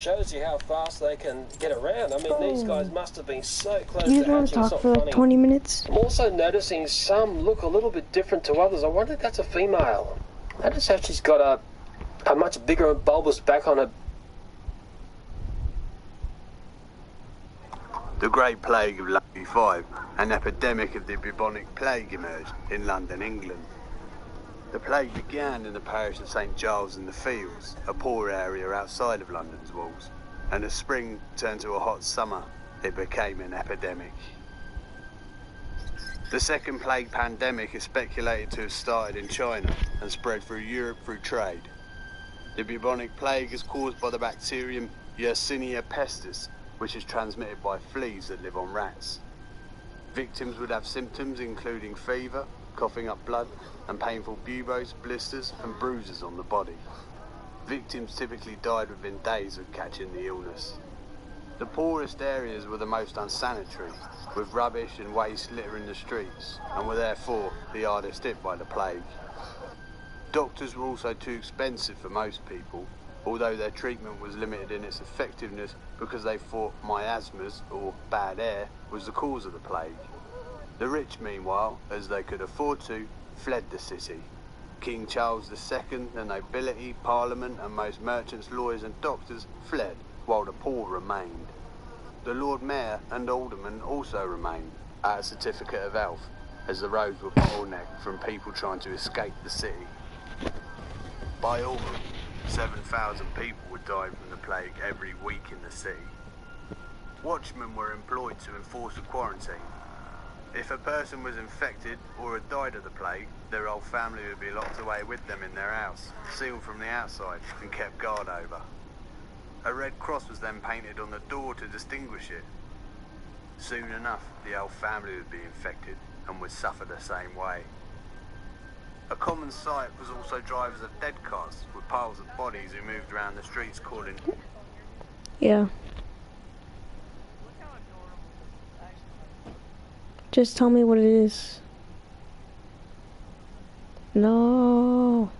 Shows you how fast they can get around. I mean, these guys must have been so close You to want hatching. to talk for like 20 minutes? I'm also noticing some look a little bit different to others. I wonder if that's a female. Notice how she's got a much bigger and bulbous back on her. The Great Plague of Lucky Five, an epidemic of the bubonic plague emerged in London, England. The plague began in the parish of St Giles in the Fields, a poor area outside of London's walls, and as spring turned to a hot summer, it became an epidemic. The second plague pandemic is speculated to have started in China and spread through Europe through trade. The bubonic plague is caused by the bacterium Yersinia pestis, which is transmitted by fleas that live on rats. Victims would have symptoms including fever, coughing up blood, and painful buboes, blisters, and bruises on the body. Victims typically died within days of catching the illness. The poorest areas were the most unsanitary, with rubbish and waste littering the streets, and were therefore the hardest hit by the plague. Doctors were also too expensive for most people, although their treatment was limited in its effectiveness because they thought miasmas, or bad air, was the cause of the plague. The rich, meanwhile, as they could afford to, fled the city. King Charles II, the nobility, parliament, and most merchants, lawyers and doctors fled, while the poor remained. The Lord Mayor and aldermen also remained, at a certificate of health, as the roads were bottlenecked from people trying to escape the city. By autumn, 7,000 people were dying from the plague every week in the city. Watchmen were employed to enforce a quarantine. If a person was infected or had died of the plague, their whole family would be locked away with them in their house, sealed from the outside and kept guard over. A red cross was then painted on the door to distinguish it. Soon enough, the whole family would be infected and would suffer the same way. A common sight was also drivers of dead cars with piles of bodies who moved around the streets calling... Yeah. Just tell me what it is. No.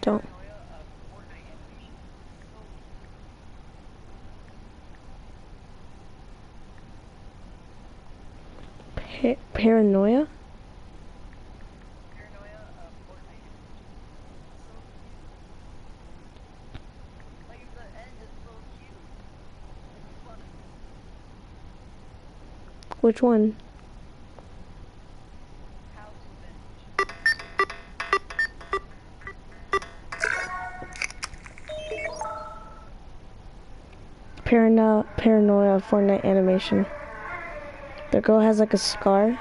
Don't. Paranoia? Which one? Paranoia Fortnite animation. The girl has like a scar.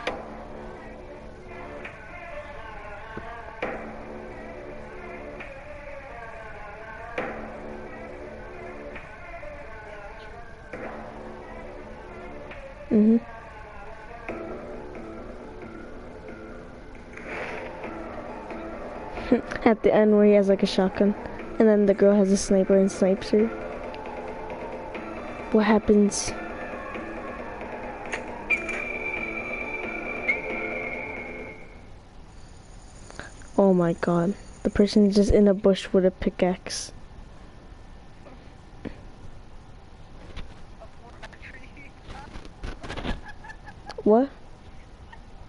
At the end where he has like a shotgun. And then the girl has a sniper and snipes her. What happens? Oh my god. The person is just in a bush with a pickaxe. What?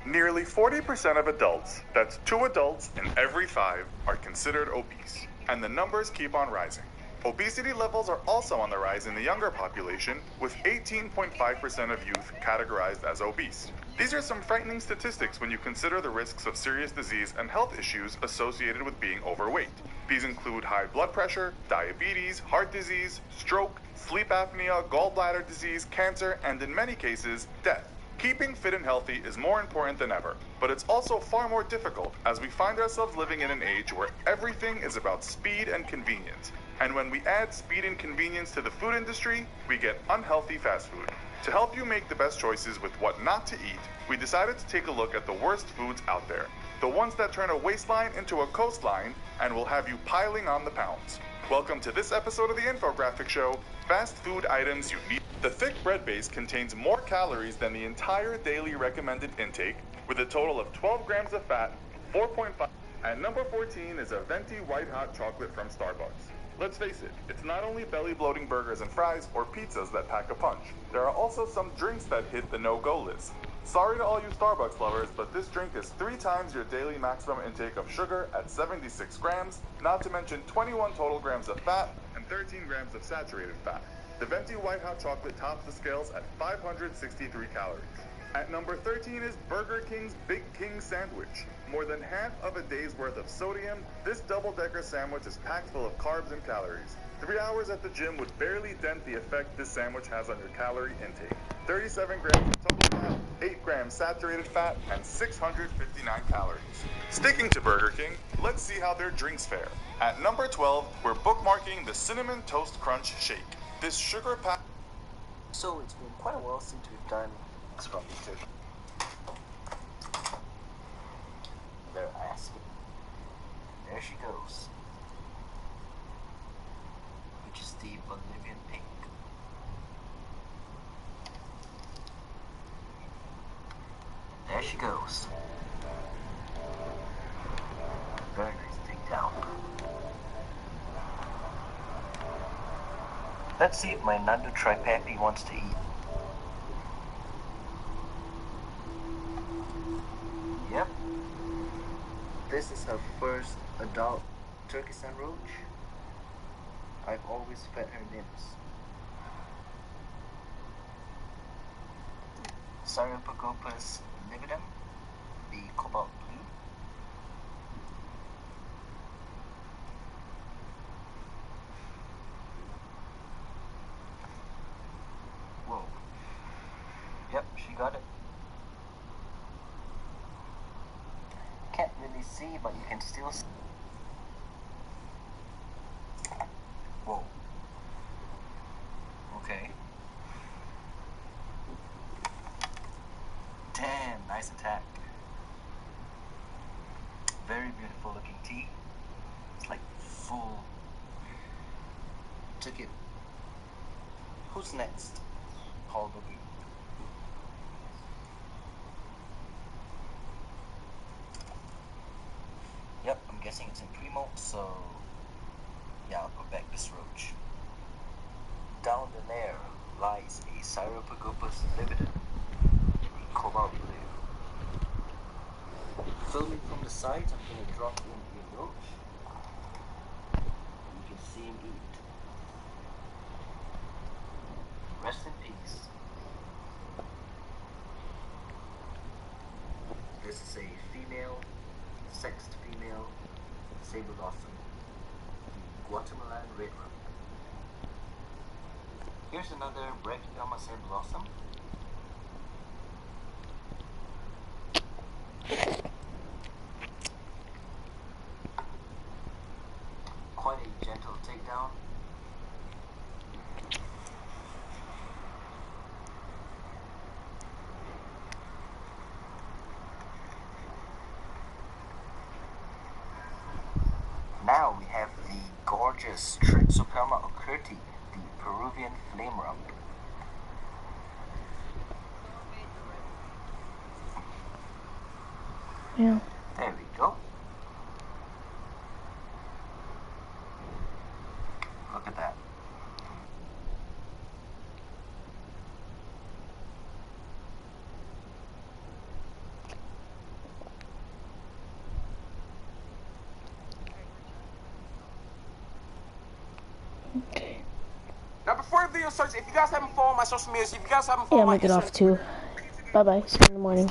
Nearly 40% of adults, that's 2 adults in every 5, are considered obese, and the numbers keep on rising. Obesity levels are also on the rise in the younger population, with 18.5% of youth categorized as obese. These are some frightening statistics when you consider the risks of serious disease and health issues associated with being overweight. These include high blood pressure, diabetes, heart disease, stroke, sleep apnea, gallbladder disease, cancer, and in many cases, death. Keeping fit and healthy is more important than ever, but it's also far more difficult as we find ourselves living in an age where everything is about speed and convenience. And when we add speed and convenience to the food industry, we get unhealthy fast food. To help you make the best choices with what not to eat, we decided to take a look at the worst foods out there. The ones that turn a waistline into a coastline and will have you piling on the pounds. Welcome to this episode of the infographic show, Fast Food Items You Need. The thick bread base contains more calories than the entire daily recommended intake, with a total of 12 grams of fat, 4.5, and number 14 is a venti white hot chocolate from Starbucks. Let's face it, it's not only belly-bloating burgers and fries or pizzas that pack a punch. There are also some drinks that hit the no-go list. Sorry to all you Starbucks lovers, but this drink is 3 times your daily maximum intake of sugar at 76 grams, not to mention 21 total grams of fat and 13 grams of saturated fat. The venti white hot chocolate tops the scales at 563 calories. At number 13 is Burger King's Big King Sandwich. More than half of a day's worth of sodium, this double-decker sandwich is packed full of carbs and calories. 3 hours at the gym would barely dent the effect this sandwich has on your calorie intake. 37 grams of total fat, 8 grams saturated fat, and 659 calories. Sticking to Burger King, let's see how their drinks fare. At number 12, we're bookmarking the Cinnamon Toast Crunch Shake. This sugar-packed... So it's been quite a while since we've done scrum too. They're asking. There she goes. Which is the Bolivian pink. There she goes. Very nice takedown. Let's see if my Nandu Tripappy wants to eat. Yep. This is her first adult turkey sandwich. I've always fed her nymphs. Syropogopus lividum, the cobalt blue. Whoa. Yep, she got it. Can't really see, but you can still see. Whoa. Okay. Damn, nice attack. Very beautiful looking tea. It's like full. Took it. Who's next? Paul Boogie. Yep, I'm guessing it's in primo, so yeah, I'll put back this roach. Down the lair lies a Syropogopus lividum, the cobalt blue. Filming from the side, I'm going to drop in the roach. You can see him eat. Rest in peace. This is a female, sexed female, sable blossom, the Guatemalan red rump. Here's another Brachypelma sable blossom. Quite a gentle takedown. Now we have the gorgeous Trypsopelma occurti, the Peruvian flame rump. Yeah. There we go. Look at that. Okay. Now before the video starts, if you guys haven't followed my social medias, if you guys haven't Yeah, followed I'm gonna get my off too. Bye bye. See you in the morning.